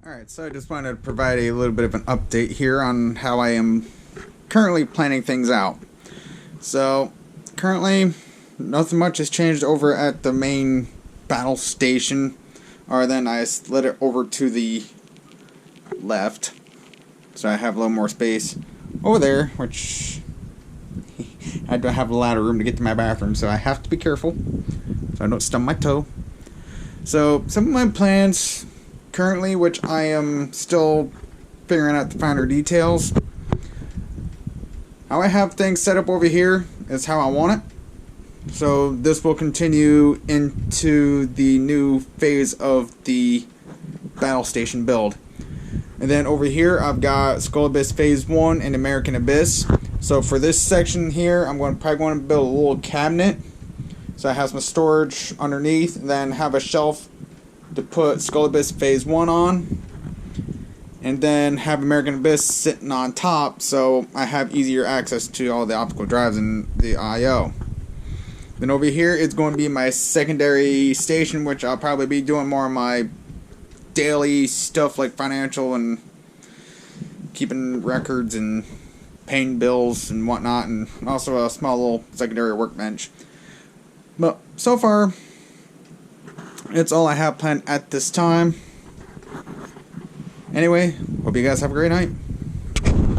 Alright, so I just wanted to provide a little bit of an update here on how I am currently planning things out. So, currently, nothing much has changed over at the main battle station, other than I slid it over to the left, so I have a little more space over there, which I don't have a lot of room to get to my bathroom, so I have to be careful so I don't stub my toe. So, some of my plans currently, which I am still figuring out the finer details. How I have things set up over here is how I want it. So this will continue into the new phase of the battle station build. And then over here I've got Skull Abyss Phase 1 and American Abyss. So for this section here, I'm probably going to build a little cabinet. So I have some storage underneath, and then have a shelf to put Skull Abyss Phase 1 on, and then have American Abyss sitting on top, so I have easier access to all the optical drives and the I/O. Then over here it's going to be my secondary station, which I'll probably be doing more of my daily stuff like financial and keeping records and paying bills and whatnot, and also a small little secondary workbench. But so far, it's all I have planned at this time. Anyway, hope you guys have a great night.